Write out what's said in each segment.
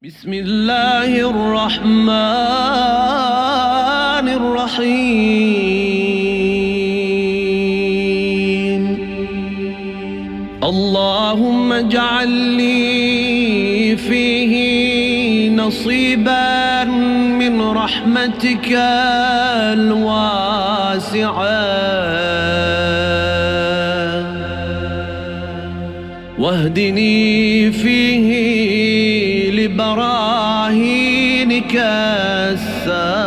بسم الله الرحمن الرحيم اللهم اجعل لي فيه نصيبا من رحمتك الواسعة واهدني فيه لبراهينك الساطعة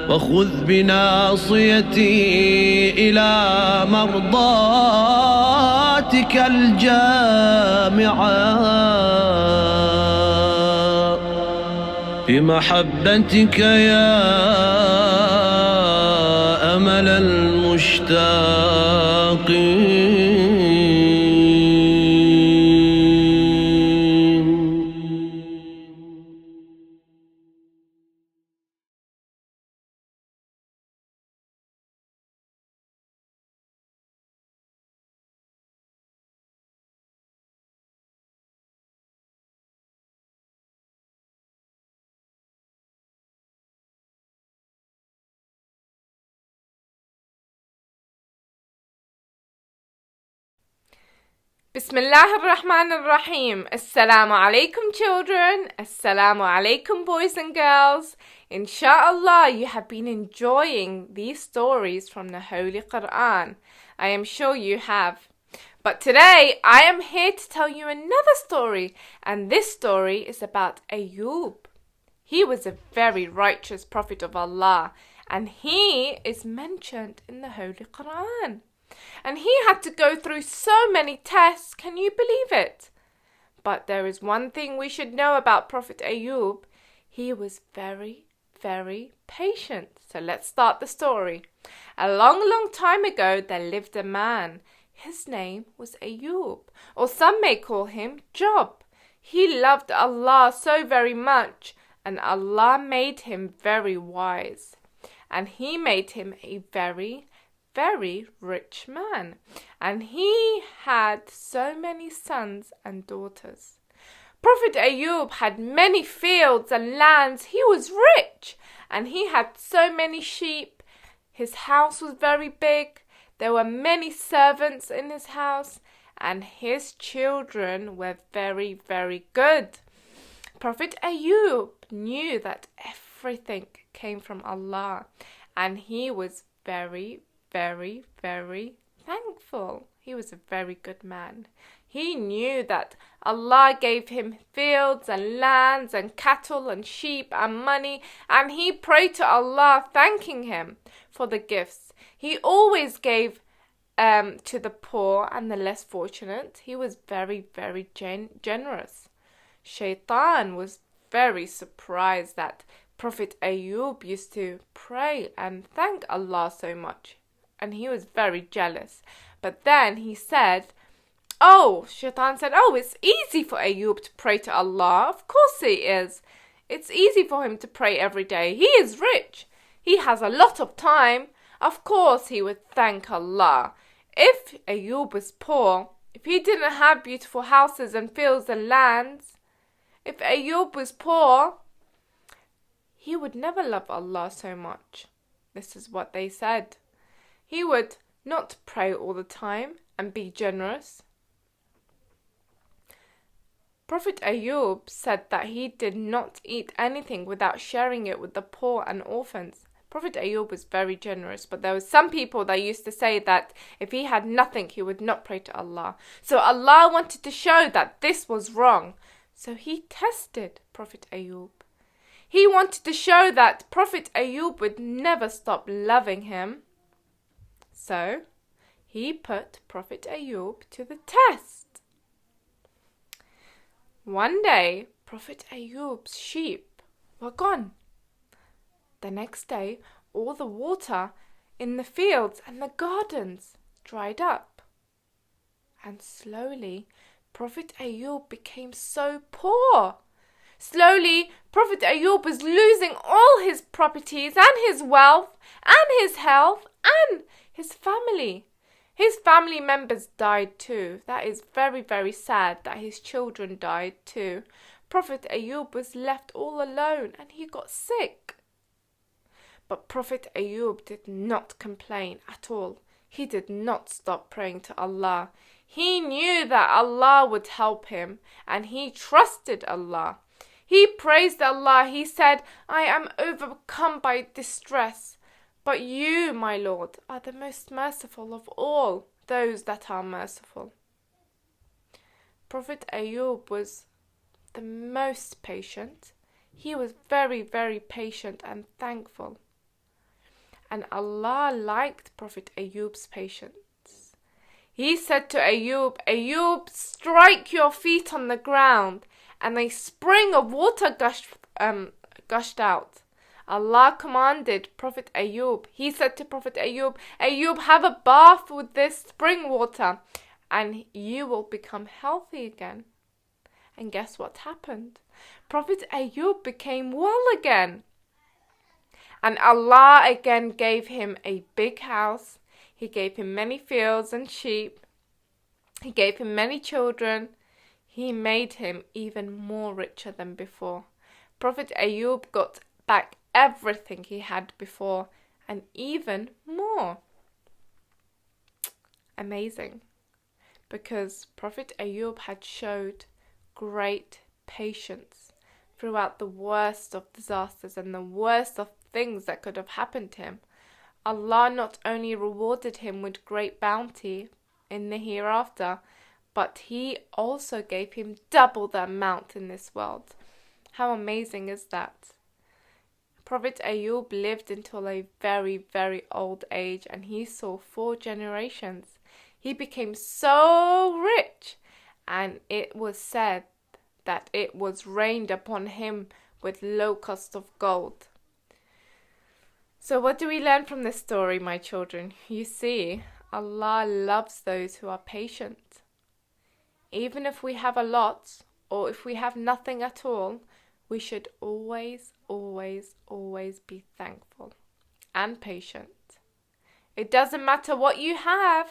وخذ بناصيتي إلى مرضاتك الجامعة بمحبتك يا أمل المشتاقين. Bismillah ar-Rahman ar-Rahim. Assalamu alaikum children. Assalamu alaikum boys and girls. Inshallah, you have been enjoying these stories from the Holy Quran. I am sure you have. But today, I am here to tell you another story. And this story is about Ayub. He was a very righteous prophet of Allah. And he is mentioned in the Holy Quran. And he had to go through so many tests, can you believe it? But there is one thing we should know about Prophet Ayub. He was very, very patient. So let's start the story. A long, long time ago, there lived a man. His name was Ayub, or some may call him Job. He loved Allah so very much, and Allah made him very wise. And he made him a very rich man, and he had so many sons and daughters. Prophet Ayub had many fields and lands. He was rich, and he had so many sheep. His house was very big. There were many servants in his house, and his children were very, very good. Prophet Ayub knew that everything came from Allah, and he was very thankful. He was a very good man. He knew that Allah gave him fields and lands and cattle and sheep and money, and he prayed to Allah thanking him for the gifts. He always gave to the poor and the less fortunate. He was very generous. Shaitan was very surprised that Prophet Ayub used to pray and thank Allah so much. And he was very jealous. But then he said, Shaitan said, it's easy for Ayub to pray to Allah. Of course it is. It's easy for him to pray every day. He is rich. He has a lot of time. Of course he would thank Allah. If Ayub was poor, if he didn't have beautiful houses and fields and lands, if Ayub was poor, he would never love Allah so much. This is what they said. He would not pray all the time and be generous. Prophet Ayub said that he did not eat anything without sharing it with the poor and orphans. Prophet Ayub was very generous, but there were some people that used to say that if he had nothing, he would not pray to Allah. So Allah wanted to show that this was wrong. So he tested Prophet Ayub. He wanted to show that Prophet Ayub would never stop loving him. So, he put Prophet Ayub to the test. One day, Prophet Ayub's sheep were gone. The next day, all the water in the fields and the gardens dried up. And slowly, Prophet Ayub became so poor. Slowly, Prophet Ayub was losing all his properties and his wealth and his health and his family. His family members died too. That is very, very sad that his children died too. Prophet Ayub was left all alone and he got sick. But Prophet Ayub did not complain at all. He did not stop praying to Allah. He knew that Allah would help him and he trusted Allah. He praised Allah. He said, I am overcome by distress. But you, my Lord, are the most merciful of all those that are merciful. Prophet Ayub was the most patient. He was very, very patient and thankful. And Allah liked Prophet Ayub's patience. He said to Ayub, Ayub, strike your feet on the ground. And a spring of water gushed out. Allah commanded Prophet Ayub. He said to Prophet Ayub, Ayub, have a bath with this spring water and you will become healthy again. And guess what happened? Prophet Ayub became well again. And Allah again gave him a big house. He gave him many fields and sheep. He gave him many children. He made him even more richer than before. Prophet Ayub got back everything he had before and even more. Amazing. Because Prophet Ayub had showed great patience throughout the worst of disasters and the worst of things that could have happened to him. Allah not only rewarded him with great bounty in the hereafter, but He also gave him double the amount in this world. How amazing is that? Prophet Ayub lived until a very, very old age and he saw 4 generations. He became so rich and it was said that it was rained upon him with locusts of gold. So what do we learn from this story, my children? You see, Allah loves those who are patient. Even if we have a lot or if we have nothing at all, we should always, always, always be thankful and patient. It doesn't matter what you have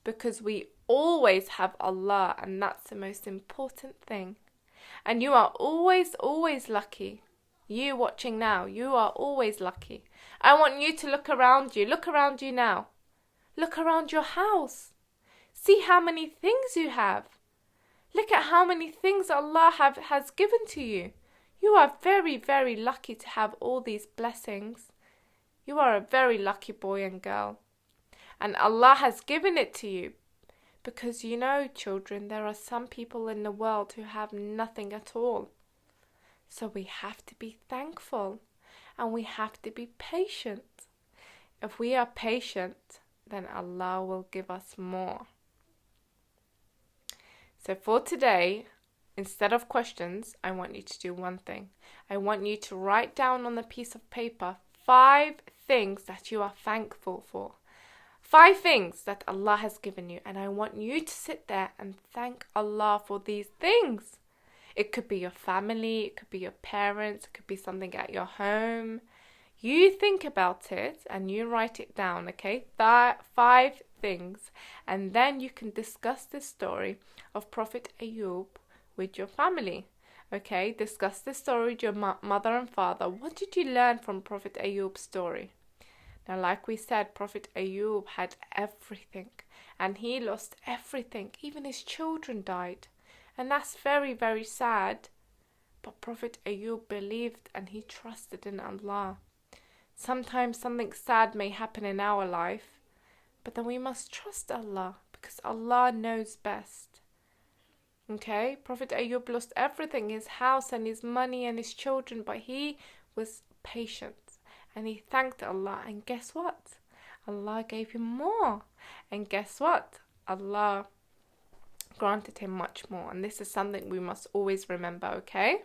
because we always have Allah and that's the most important thing. And you are always, always lucky. You watching now, you are always lucky. I want you to look around you. Look around you now. Look around your house. See how many things you have. Look at how many things Allah has given to you. You are very, very lucky to have all these blessings. You are a very lucky boy and girl. And Allah has given it to you. Because you know, children, there are some people in the world who have nothing at all. So we have to be thankful and we have to be patient. If we are patient, then Allah will give us more. So for today, instead of questions, I want you to do one thing. I want you to write down on a piece of paper 5 things that you are thankful for. 5 things that Allah has given you. And I want you to sit there and thank Allah for these things. It could be your family, it could be your parents, it could be something at your home. You think about it and you write it down, okay? 5 things. And then you can discuss this story of Prophet Ayub with your family. Okay, discuss this story with your mother and father. What did you learn from Prophet Ayub's story? Now, like we said, Prophet Ayub had everything and he lost everything. Even his children died. And that's very, very sad. But Prophet Ayub believed and he trusted in Allah. Sometimes something sad may happen in our life, but then we must trust Allah because Allah knows best. Okay, Prophet Ayub lost everything, his house and his money and his children, but he was patient and he thanked Allah. And guess what? Allah gave him more. And guess what? Allah granted him much more. And this is something we must always remember, okay?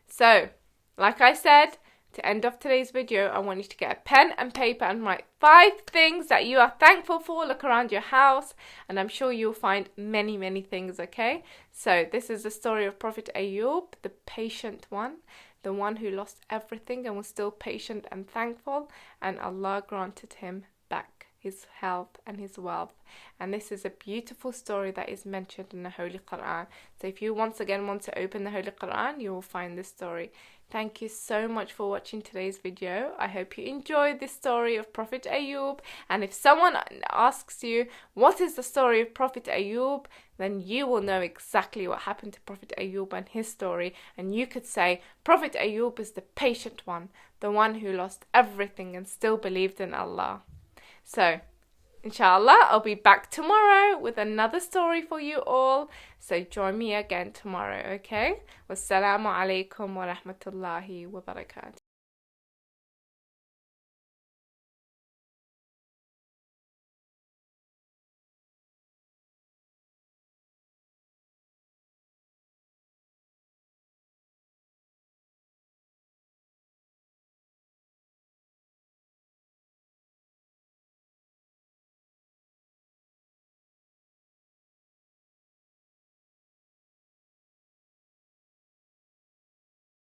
So, like I said, to end off today's video, I want you to get a pen and paper and write 5 things that you are thankful for. Look around your house and I'm sure you'll find many, many things, okay? So this is the story of Prophet Ayub, the patient one, the one who lost everything and was still patient and thankful, and Allah granted him back his health and his wealth. And this is a beautiful story that is mentioned in the Holy Quran. So if you once again want to open the Holy Quran, you will find this story. Thank you so much for watching today's video. I hope you enjoyed this story of Prophet Ayub. And if someone asks you, what is the story of Prophet Ayub? Then you will know exactly what happened to Prophet Ayub and his story. And you could say, Prophet Ayub is the patient one, the one who lost everything and still believed in Allah. So, inshallah, I'll be back tomorrow with another story for you all. So join me again tomorrow, okay? Wassalamu alaikum wa rahmatullahi wa barakatuh.